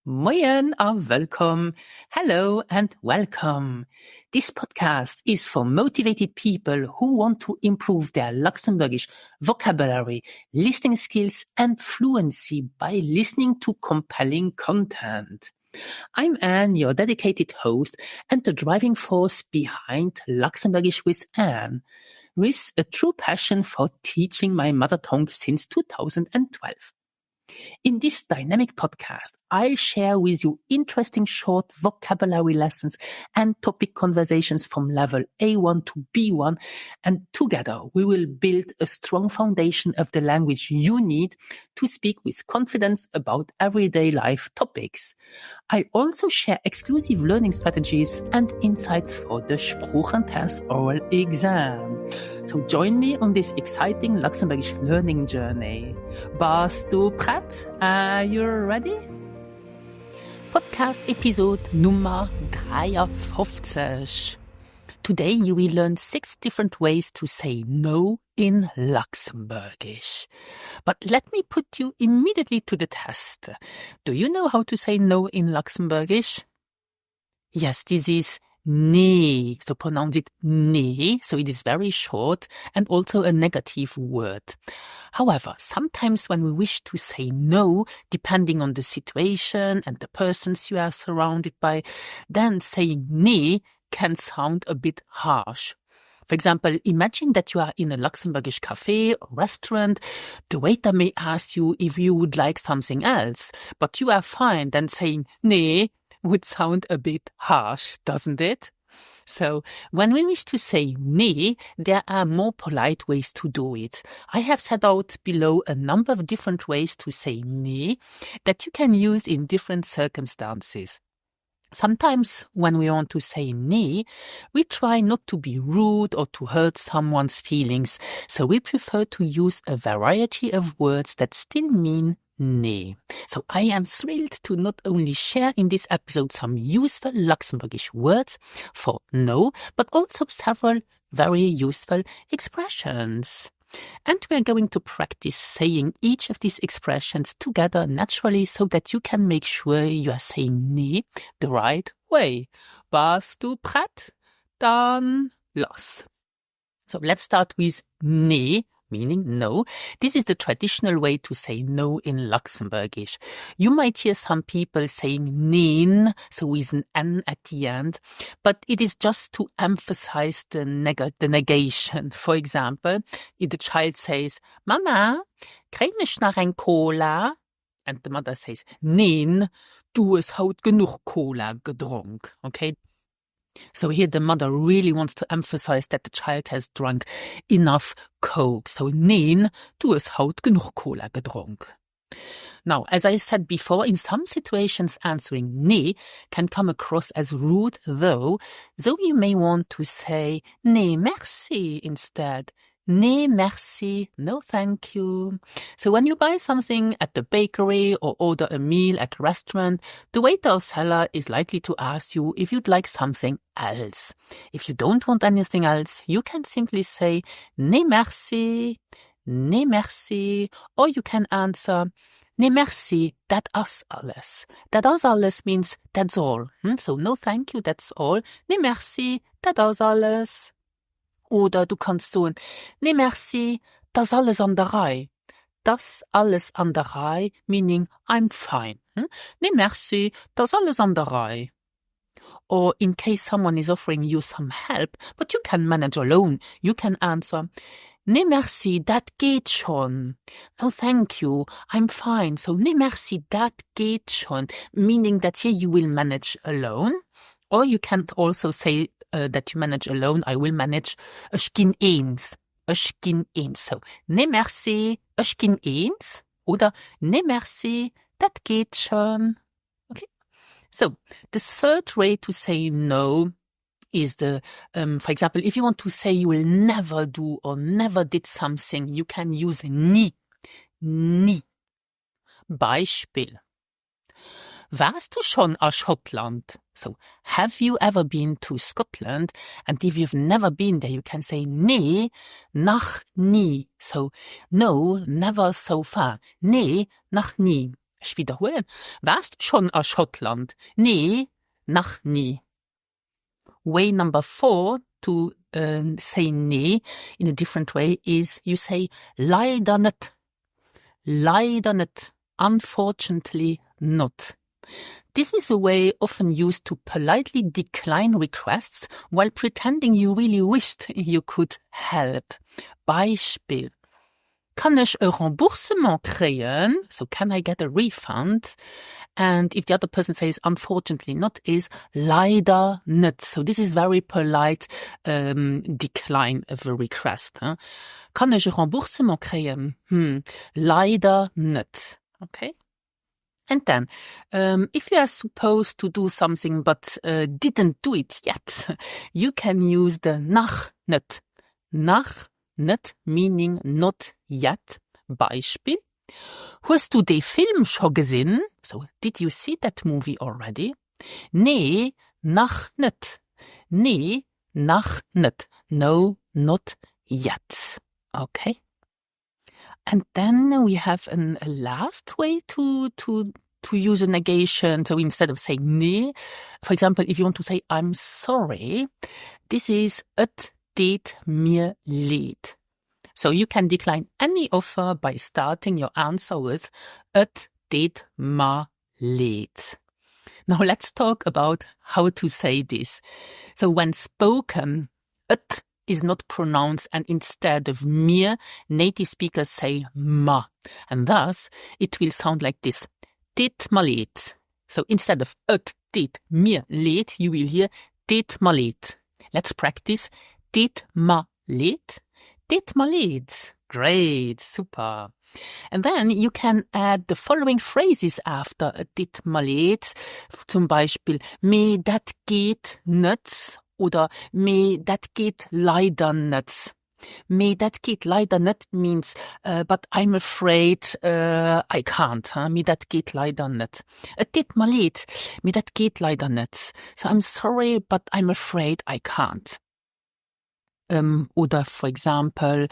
Moin and welcome. Hello and welcome. This podcast is for motivated people who want to improve their Luxembourgish vocabulary, listening skills, and fluency by listening to compelling content. I'm Anne, your dedicated host and the driving force behind Luxembourgish with Anne, with a true passion for teaching my mother tongue since 2012. In this dynamic podcast, I'll share with you interesting short vocabulary lessons and topic conversations from level A1 to B1, and together we will build a strong foundation of the language you need to speak with confidence about everyday life topics. I also share exclusive learning strategies and insights for the Sprachentest oral exam. So join me on this exciting Luxembourgish learning journey. Bist du prêt? Are you ready? Podcast Episode Nummer 53. Today you will learn 6 different ways to say no in Luxembourgish. But let me put you immediately to the test. Do you know how to say no in Luxembourgish? Yes, this is nee. So pronounce it nee. So it is very short and also a negative word. However, sometimes when we wish to say no, depending on the situation and the persons you are surrounded by, then saying nee can sound a bit harsh. For example, imagine that you are in a Luxembourgish café or restaurant. The waiter may ask you if you would like something else, but you are fine. Then saying nee would sound a bit harsh, doesn't it? So when we wish to say nee, there are more polite ways to do it. I have set out below a number of different ways to say nee that you can use in different circumstances. Sometimes when we want to say nee, we try not to be rude or to hurt someone's feelings, so we prefer to use a variety of words that still mean nee. So I am thrilled to not only share in this episode some useful Luxembourgish words for no, but also several very useful expressions. And we are going to practice saying each of these expressions together naturally so that you can make sure you are saying nee the right way. Bist du prêt? Dann los. So let's start with nee, meaning no. This is the traditional way to say no in Luxembourgish. You might hear some people saying neen, so with an N at the end, but it is just to emphasize the negation. For example, if the child says, Mama, krieg ich noch ein Cola? And the mother says, Neen, du es haut genug Cola getrunken. Okay? So here the mother really wants to emphasize that the child has drunk enough Coke. So nein, du es haut genug Cola getrunken. Now, as I said before, in some situations answering nee can come across as rude though, so you may want to say nee merci instead. Nee merci, no thank you. So when you buy something at the bakery or order a meal at a restaurant, the waiter or seller is likely to ask you if you'd like something else. If you don't want anything else, you can simply say nee merci, or you can answer nee merci, dat is alles. Dat is alles means that's all. So no thank you, that's all. Nee merci, dat is alles. Oder du kannst so nee merci, das alles an der Reihe. Das alles an der Reihe, meaning I'm fine. Nee merci, das alles an der Reihe. Or in case someone is offering you some help, but you can manage alone, you can answer nee merci, dat geht schon. No thank you, I'm fine. So nee merci, dat geht schon, meaning that here you will manage alone. Or you can also say that you manage alone, I will manage ich gin eens. So, nee merci, ich gin eens. Oder nee merci, dat geht schon. Okay. So, the third way to say no is for example, if you want to say you will never do or never did something, you can use nie. Beispiel. Warst du schon aus Schottland? So, have you ever been to Scotland? And if you've never been there, you can say nee, noch nie. So, no, never so far. Nee, noch nie. Ich wiederhole. Warst du schon aus Schottland? Nee, noch nie. Way number 4 to say nee in a different way is you say leider nicht. Leider nicht. Unfortunately not. This is a way often used to politely decline requests while pretending you really wished you could help. Beispiel. Kann ich ein Remboursement kriegen? So can I get a refund? And if the other person says unfortunately not, is leider nicht. So this is very polite decline of a request. Huh? Kann ich ein Remboursement kriegen? Leider nicht. Okay? And then, if you are supposed to do something but didn't do it yet, you can use the nach nicht. Nach nicht meaning not yet. Beispiel. Hast du den Film schon gesehen? So, did you see that movie already? Nee, noch nicht. Nee, noch nicht. No, not yet. Okay. And then we have a last way to use a negation. So instead of saying nee, for example, if you want to say I'm sorry, this is het deed mir leid. So you can decline any offer by starting your answer with het deed me leid. Now let's talk about how to say this. So when spoken, het is not pronounced, and instead of mir, native speakers say ma, and thus it will sound like this. Dit me leid. So instead of het dit mir leid, you will hear dit me leid. Let's practice. Dit me leid. Dit me leid. Great, super. And then you can add the following phrases after dit me leid. Zum Beispiel, me dat geht nicht. Oder me dat geht leider nicht. Me dat geht leider nicht means but I'm afraid I can't. Huh? Me dat geht leider nicht. Dit me leid. Me dat geht leider nicht. So I'm sorry but I'm afraid I can't. Oder for example,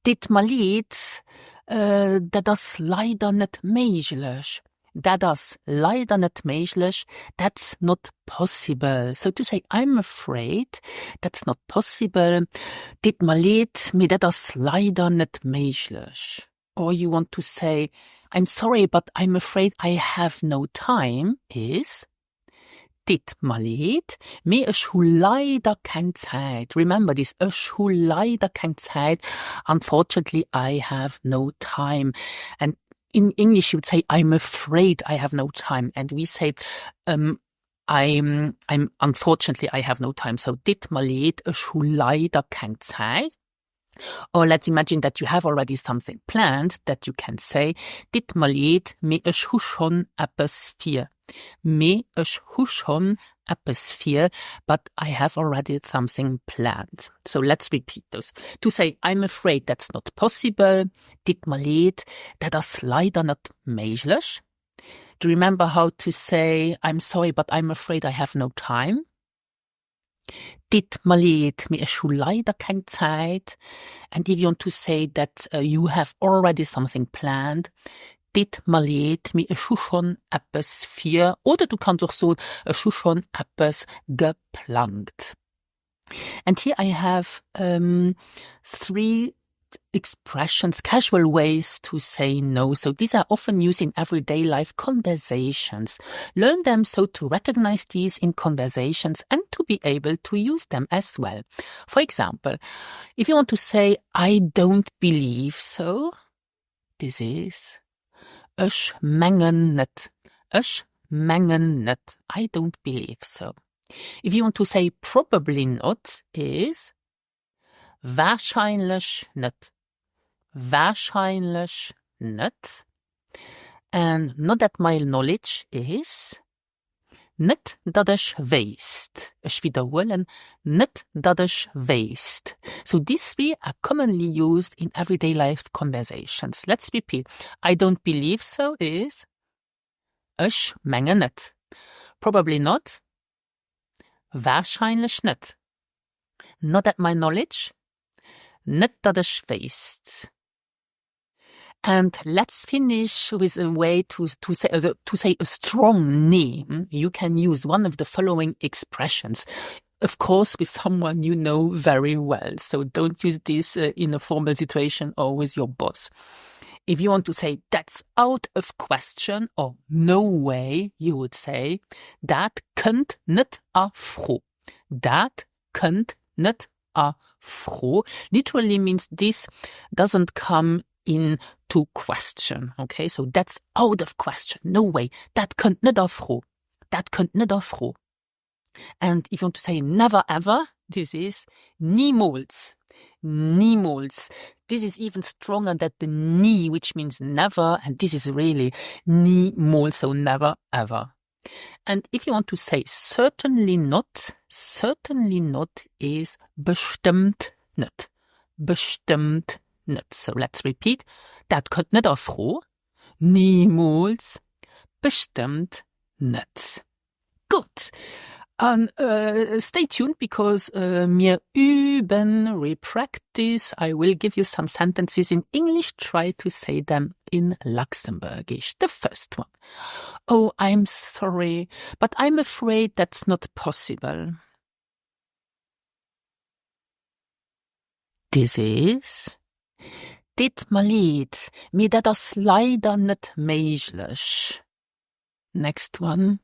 dit me leid, das leider nicht möglich. That's leider nicht möglich. That's not possible. So to say, I'm afraid, that's not possible. Dit me leid, mir das leider nicht möglich. Or you want to say, I'm sorry, but I'm afraid I have no time, is dit me leid, mir ich hu leider kein Zeit. Remember this, ich hu leider kein Zeit. Unfortunately, I have no time. And in English, you would say, I'm afraid I have no time. And we say, I'm unfortunately, I have no time. So, dit me leid, ich hu leider kein Zeit. Or let's imagine that you have already something planned that you can say, dit me leid, me ich hu schon etwas für. Me ich hu schon etwas für, but I have already something planned. So let's repeat those. To say, I'm afraid that's not possible. Dit me leid, das leider nicht möglich. Do you remember how to say, I'm sorry, but I'm afraid I have no time? Dit me leid, mir ist schon leider keine Zeit. And if you want to say that you have already something planned, dit me leid, mir ist schon etwas für, oder du kannst auch so, schon etwas geplant. And here I have 3 expressions, casual ways to say no. So these are often used in everyday life conversations. Learn them so to recognize these in conversations and to be able to use them as well. For example, if you want to say, I don't believe so, this is, ich mengen nicht. Ich mengen nicht. I don't believe so. If you want to say probably not, is, wahrscheinlich nicht. Wahrscheinlich nicht. And not that my knowledge is. Nicht, dat ich weiß. Ich wiederhole. Nicht, dat ich weiß. So these 3 are commonly used in everyday life conversations. Let's repeat. I don't believe so is. Ich meine nicht. Probably not. Wahrscheinlich nicht. Not that my knowledge. Nicht, dat ich weiß. And let's finish with a way to say a strong name. You can use one of the following expressions. Of course, with someone you know very well. So don't use this in a formal situation or with your boss. If you want to say that's out of question or no way, you would say dat kunt niet afro. Dat kunt niet afro. Literally means this doesn't come into question. Okay, so that's out of question. No way. Dat kunt niet afro. Dat kunt niet afro. And if you want to say never ever, this is niemals. Niemals. This is even stronger than the nie, which means never, and this is really niemals, so never ever. And if you want to say certainly not is bestimmt nicht. Bestimmt nicht. So let's repeat. Dat kunt niet afro. Niemals. Bestimmt nicht. Good. And stay tuned because wir üben, we practice. I will give you some sentences in English. Try to say them in Luxembourgish. The first one. Oh, I'm sorry, but I'm afraid that's not possible. This is dit maar leid, mir das leider nicht möglich. Next one.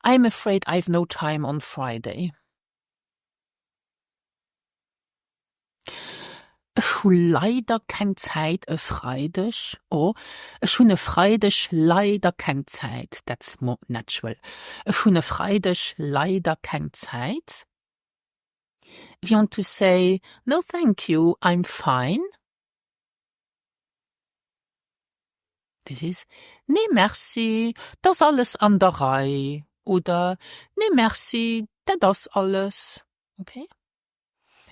I'm afraid I've no time on Friday. Ich habe leider keine Zeit auf Freitag. Oh, ich habe Freitag leider keine Zeit. That's more natural. Ich habe Freitag leider keine Zeit. If you want to say, no thank you, I'm fine. This is, nee merci, das alles an der Reihe. Oder, nee merci, das alles. Okay?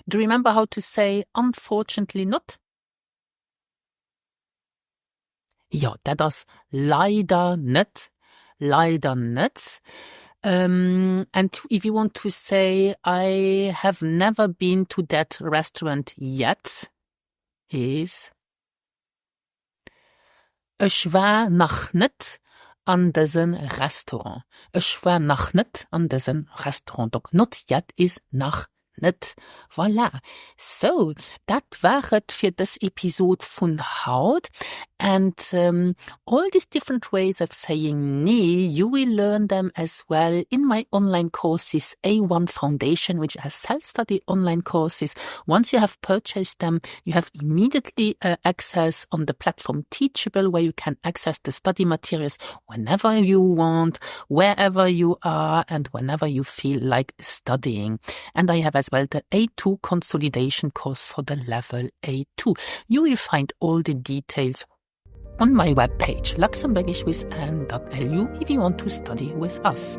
Do you remember how to say unfortunately not? Ja, das leider nicht. Leider nicht. And if you want to say I have never been to that restaurant yet, is ich war noch nicht an diesem Restaurant. Ich war noch nicht an diesem Restaurant. Donc not yet is noch nicht. Voilà. So, that waret für das Episode von Haut. And all these different ways of saying nee, you will learn them as well in my online courses, A1 Foundation, which are self-study online courses. Once you have purchased them, you have immediately access on the platform Teachable, where you can access the study materials whenever you want, wherever you are, and whenever you feel like studying. And I have as well the A2 consolidation course for the level A2. You will find all the details on my webpage, luxembourgishwithanne.lu, if you want to study with us.